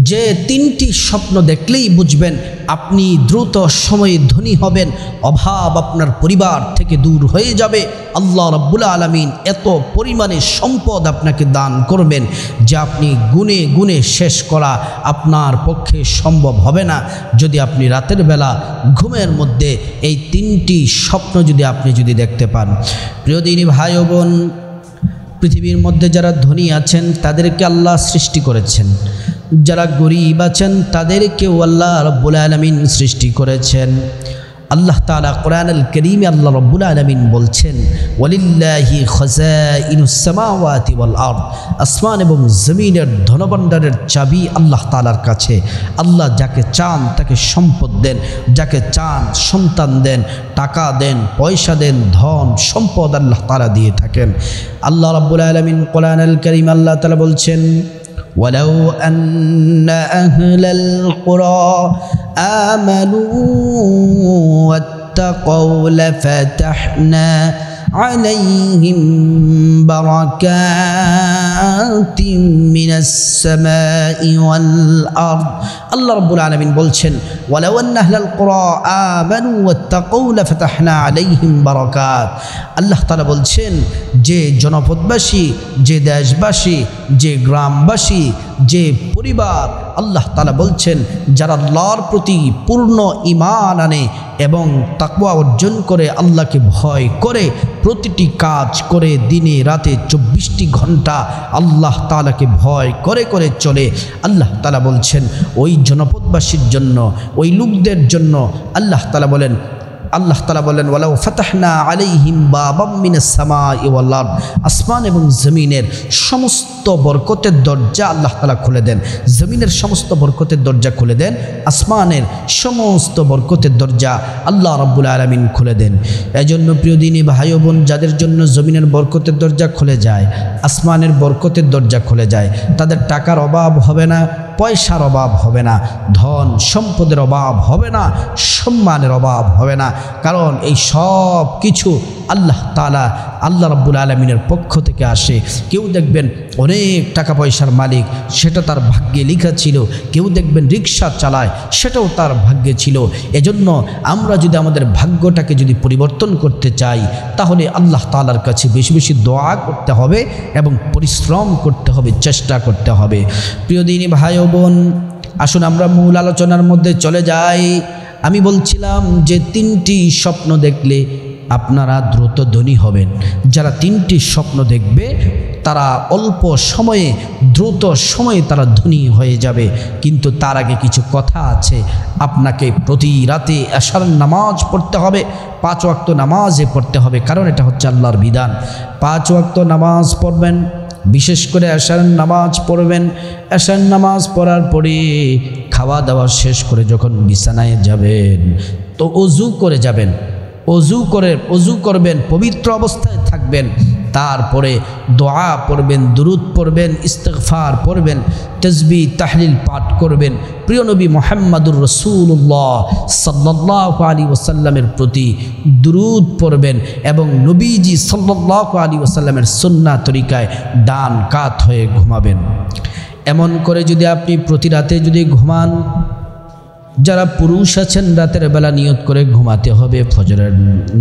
যে তিনটি স্বপ্ন দেখলেই বুঝবেন আপনি দ্রুত সময়ে ধনী হবেন, অভাব আপনার পরিবার থেকে দূর হয়ে যাবে। আল্লাহ রাব্বুল আলামিন এত পরিমাণে সম্পদ আপনাকে দান করবেন যে আপনি গুণে গুণে শেষ করা আপনার পক্ষে সম্ভব হবে না। যদি আপনি রাতের বেলা ঘুমের মধ্যে এই তিনটি স্বপ্ন আপনি দেখতে পান। প্রিয় দিনী ভাই ও বোন, পৃথিবীর মধ্যে যারা ধনী আছেন তাদেরকে আল্লাহ সৃষ্টি করেছেন, যারা গরীব আছেন তাদেরকেও আল্লাহ রাব্বুল আলামিন সৃষ্টি করেছেন। আল্লাহ তাআলা কোরআনুল কারীমে আল্লাহ রাব্বুল আলামিন বলছেন, ওয়ালিল্লাহি খাযাইনুস সামাওয়াতি ওয়াল আরদ, আসমান এবং জমিনের ধনভাণ্ডারের চাবি আল্লাহ তাআলার কাছে। আল্লাহ যাকে চান তাকে সম্পদ দেন, যাকে চান সন্তান দেন, টাকা দেন, পয়সা দেন, ধন সম্পদ আল্লাহ তাআলা দিয়ে থাকেন। আল্লাহ রাব্বুল আলামিন কোরআনুল কারীমে আল্লাহ তাআলা বলছেন, ولو أن أهل القرى آمنوا واتقوا لفتحنا عليهم بركات من السماء والأرض। আল্লাহ রাব্বুল আলামিন বলছেন, ولو أن أهل القرى آمنوا واتقوا لفتحنا عليهم بركات। আল্লাহ তাআলা বলছেন যে জনপদবাসী, যে দেশবাসী, যে গ্রামবাসী, যে পরিবার, আল্লাহ তাআলা বলছেন যারা আল্লাহর প্রতি পূর্ণ ঈমান আনে এবং তাকওয়া অর্জন করে, আল্লাহকে ভয় করে, প্রতিটি কাজ করে, দিনে রাতে 24টি ঘন্টা আল্লাহ তাআলাকে ভয় করে করে চলে, আল্লাহ তাআলা বলছেন ওই জনপদবাসীর জন্য, ওই লোকদের জন্য আল্লাহ তাআলা বলেন ওয়ালাউ ফাতাহনা আলাইহিম বাবাম মিনাস সামাই ওয়াল আরদ, আসমান এবং জমিনের সমস্ত বরকতের দরজা আল্লাহ তাআলা খুলে দেন। জমিনের সমস্ত বরকতের দরজা খুলে দেন, আসমানের সমস্ত বরকতের দরজা আল্লাহ রাব্বুল আলামিন খুলে দেন। এজন্য প্রিয় দিনী ভাই ও বোন, যাদের জন্য জমিনের বরকতের দরজা খুলে যায়, আসমানের বরকতের দরজা খুলে যায়, তাদের টাকার অভাব হবে না, পয়সার অভাব হবে না, ধন সম্পদের অভাব হবে না, সম্মানের অভাব হবে না। কারণ এই সব কিছু আল্লাহ তাআলা, আল্লাহ রাব্বুল আলামিনের পক্ষ থেকে আসে। কেউ দেখবেন অনেক টাকা পয়সার মালিক, সেটা তার ভাগ্যে লেখা ছিল। কেউ দেখবেন রিক্সা চালায়, সেটাও তার ভাগ্যে ছিল। এজন্য আমরা যদি আমাদের ভাগ্যটাকে পরিবর্তন করতে চাই, তাহলে আল্লাহ তাআলার কাছে বেশি বেশি দোয়া করতে হবে এবং পরিশ্রম করতে হবে, চেষ্টা করতে হবে। প্রিয় দিনী ভাই ও বোন, আসুন আমরা মূল আলোচনার মধ্যে চলে যাই। আমি বলছিলাম যে তিনটি স্বপ্ন দেখলে আপনারা দ্রুত ধনী হবেন। যারা তিনটি স্বপ্ন দেখবে তারা অল্প সময়ে, দ্রুত সময়ে তারা ধনী হয়ে যাবে। কিন্তু তার আগে কিছু কথা আছে। আপনাকে প্রতি রাতে এশার নামাজ পড়তে হবে, 5 ওয়াক্ত নামাজে পড়তে হবে, কারণ এটা হচ্ছে আল্লাহর বিধান। 5 ওয়াক্ত নামাজ পড়বেন, বিশেষ করে এশার নামাজ পড়বেন। এশার নামাজ পড়ার পরে খাওয়া দাওয়া শেষ করে যখন বিছানায় যাবেন, তো ওযু করে যাবেন, ওযু করবেন, পবিত্র অবস্থায় থাকবেন। তারপরে দোয়া পড়বেন, দুরুদ পড়বেন, ইস্তিগফার পড়বেন, তাসবিহ তাহলিল পাঠ করবেন, প্রিয় নবী মুহাম্মদুর রাসূলুল্লাহ সাল্লাল্লাহু আলাইহি ওয়াসাল্লামের প্রতি দুরুদ পড়বেন এবং নবীজি সাল্লাল্লাহু আলাইহি ওয়াসাল্লামের সুন্নাহ তরিকায় ডান কাত হয়ে ঘুমাবেন। এমন করে যদি আপনি প্রতি রাতে ঘুমান, যারা পুরুষ আছেন রাতের বেলা নিয়ত করে ঘুমাতে হবে ফজরের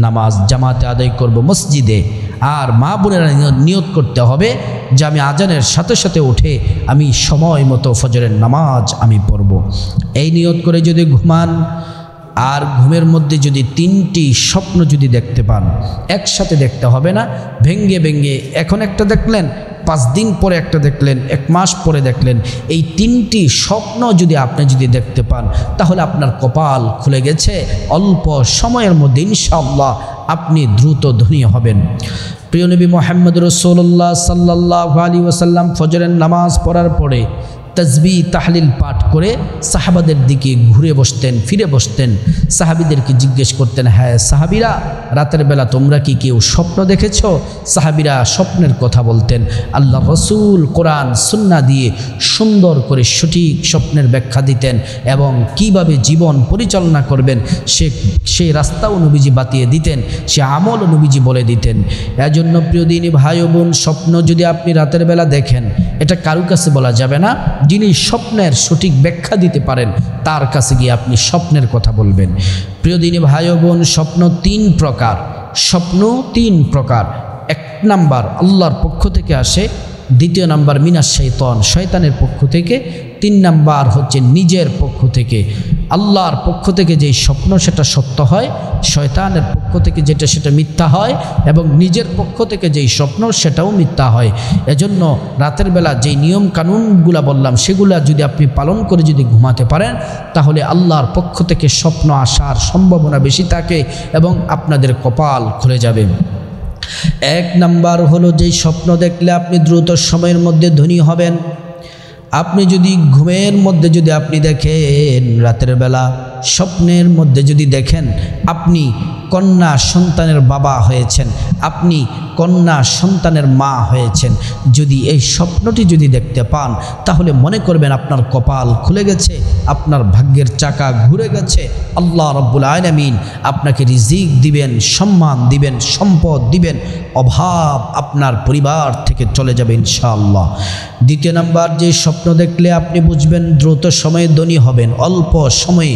নামাজ জামাতে আদায় করব মসজিদে, আর মা বোনেরা নিয়ত করতে হবে যে আমি আজানের সাথে সাথে উঠে আমি সময় মতো ফজরের নামাজ আমি পড়ব। এই নিয়ত করে যদি ঘুমান, আর ঘুমের মধ্যে যদি তিনটি স্বপ্ন দেখতে পান, একসাথে দেখতে হবে না, ভেঙ্গে ভেঙ্গে, এখন একটা দেখলেন, 5 দিন পরে একটা দেখলেন, 1 মাস পরে দেখলেন, এই তিনটি স্বপ্ন আপনি দেখতে পান, তাহলে আপনার কপাল খুলে গেছে। অল্প সময়ের মধ্যে ইনশাআল্লাহ আপনি দ্রুত ধনী হবেন। প্রিয় নবী মুহাম্মদ রাসূলুল্লাহ সাল্লাল্লাহু আলাইহি ওয়াসাল্লাম ফজরের নামাজ পড়ার পরে তাসবিহ তাহলিল পাঠ করে সাহাবাদের দিকে ফিরে বসতেন। সাহাবীদেরকে জিজ্ঞেস করতেন, হ্যাঁ সাহাবীরা, রাতের বেলা তোমরা কি কেউ স্বপ্ন দেখেছ? সাহাবীরা স্বপ্নের কথা বলতেন। আল্লাহ রাসূল কোরআন সুন্নাহ দিয়ে সুন্দর করে সঠিক স্বপ্নের ব্যাখ্যা দিতেন এবং কিভাবে জীবন পরিচালনা করবেন সে রাস্তাও নবীজি বাতিয়ে দিতেন, সে আমলও নবীজি বলে দিতেন। এজন্য প্রিয় দিনী ভাই ও বোন, স্বপ্ন আপনি রাতের বেলা দেখেন, এটা কারো কাছে বলা যাবে না যিনি স্বপ্নের সঠিক ব্যাখ্যা দিতে পারেন তার কাছে গিয়ে আপনি স্বপ্নের কথা বলবেন। প্রিয় দিনী ভাই ও বোন, স্বপ্ন তিন প্রকার। স্বপ্ন তিন প্রকার। এক নাম্বার আল্লাহর পক্ষ থেকে আসে, দ্বিতীয় নাম্বার মিনাশ শাইতান, শয়তানের পক্ষ থেকে, তিন নাম্বার হচ্ছে নিজের পক্ষ থেকে। আল্লাহর পক্ষ থেকে যেই স্বপ্ন সেটা সত্য হয়, শয়তানের পক্ষ থেকে যেটা সেটা মিথ্যা হয়, এবং নিজের পক্ষ থেকে যেই স্বপ্ন সেটাও মিথ্যা হয়। এজন্য রাতের বেলা যেই নিয়ম কানুনগুলা বললাম সেগুলা যদি আপনি পালন করে যদি ঘুমাতে পারেন তাহলে আল্লাহর পক্ষ থেকে স্বপ্ন আসার সম্ভাবনা বেশি থাকে এবং আপনাদের কপাল খুলে যাবে। এক নাম্বার হলো যেই স্বপ্ন দেখলে আপনি দ্রুত সময়ের মধ্যে ধনী হবেন। আপনি যদি ঘুমের মধ্যে যদি আপনি দেখেন, রাতের বেলা স্বপ্নের মধ্যে যদি দেখেন আপনি কন্যা সন্তানের বাবা হয়েছেন, আপনি কন্যা সন্তানের মা হয়েছেন, যদি এই স্বপ্নটি যদি দেখতে পান তাহলে মনে করবেন আপনার কপাল খুলে গেছে, আপনার ভাগ্যের চাকা ঘুরে গেছে। আল্লাহ রাব্বুল আলামিন আপনাকে রিজিক দিবেন, সম্মান দিবেন, সম্পদ দিবেন, অভাব আপনার পরিবার থেকে চলে যাবে ইনশাআল্লাহ। দ্বিতীয় নাম্বার, যে স্বপ্ন দেখলে আপনি বুঝবেন দ্রুত সময়ে ধনী হবেন, অল্প সময়ে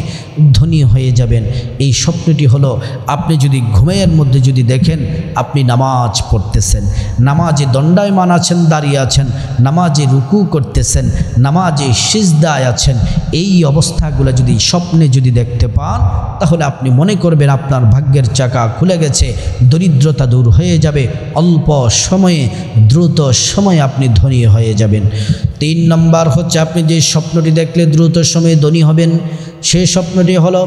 ধনী হয়ে যাবেন, এই স্বপ্নটি হলো আপনি যদি ঘুমের মধ্যে যদি দেখেন আপনি নামাজ পড়তেছেন, নামাজে দণ্ডায়মান আছেন, দাঁড়িয়ে আছেন, নামাজে রুকু করতেছেন, নামাজে সিজদায় আছেন, এই অবস্থাগুলো যদি স্বপ্নে যদি দেখতে পান তাহলে আপনি মনে করবেন আপনার ভাগ্যের চাকা খুলে গেছে, দরিদ্রতা দূর হয়ে যাবে, অল্প সময়ে দ্রুত সময়ে আপনি ধনী হয়ে যাবেন। তিন নম্বর হচ্ছে আপনি যে স্বপ্নটি দেখলে দ্রুত সময়ে ধনী হবেন সেই স্বপ্নটি হলো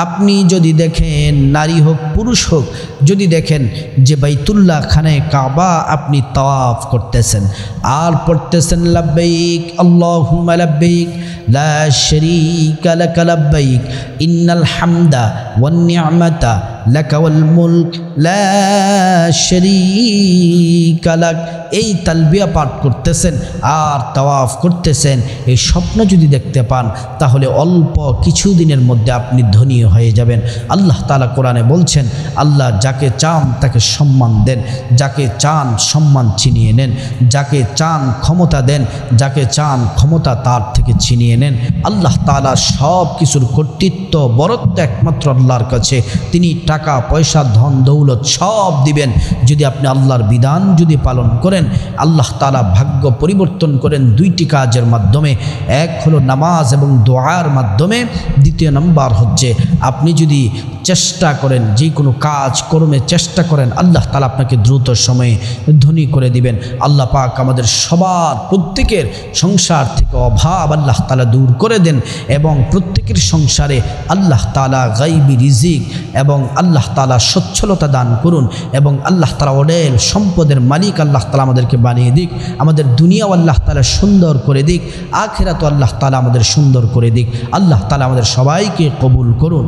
আপনি যদি দেখেন, নারী হোক পুরুষ হোক, যদি দেখেন যে বাইতুল্লাহ খানে কাবা আপনি তাওয়াফ করতেছেন আর পড়তেছেন লাব্বাইক আল্লাহুম্মা লাব্বাইক লা শারীকা লাক লাব্বাইক ইন্নাল হামদা ওয়ান নি'মাতা লাকা ওয়াল মুলক লা শারীকা লাক, এই তালবিয়া পাঠ করতেছেন আর তাওয়াফ করতেছেন, এই স্বপ্ন যদি দেখতে পান তাহলে অল্প কিছুদিনের মধ্যে আপনি ধনী হয়ে যাবেন। আল্লাহ তাআলা কোরআনে বলছেন, আল্লাহ যাকে চান তাকে সম্মান দেন, যাকে চান সম্মান ছিনিয়ে নেন, যাকে চান ক্ষমতা দেন, যাকে চান ক্ষমতা তার থেকে ছিনিয়ে নেন। আল্লাহ তাআলা সব কিছুর কর্তৃত্ব বরত্ব একমাত্র আল্লাহর কাছে। তিনি টাকা পয়সা ধন দৌলত সব দিবেন যদি আপনি আল্লাহর বিধান যদি পালন করেন। আল্লাহ তাআলা ভাগ্য পরিবর্তন করেন দুইটি কাজের মাধ্যমে, এক হলো নামাজ এবং দোয়ার মাধ্যমে, দ্বিতীয় নাম্বার হচ্ছে আপনি যদি চেষ্টা করেন, যে কোনো কাজ কর্মে চেষ্টা করেন, আল্লাহ তাআলা আপনাকে দ্রুত সময়ে ধনী করে দিবেন। আল্লাহ পাক আমাদের সবার প্রত্যেকের সংসার থেকে অভাব আল্লাহ তাআলা দূর করে দেন এবং প্রত্যেকের সংসারে আল্লাহ তাআলা গায়বী রিজিক এবং আল্লাহ তাআলা সচ্ছলতা দান করুন এবং আল্লাহ তাআলা অঢেল সম্পদের মালিক আল্লাহ তাআলা আমাদেরকে বানিয়ে দিক। আমাদের দুনিয়াও আল্লাহ তাআলা সুন্দর করে দিক, আখিরাতও আল্লাহ তাআলা আমাদের সুন্দর করে দিক। আল্লাহ তাআলা আমাদের সবাইকে কবুল করুন।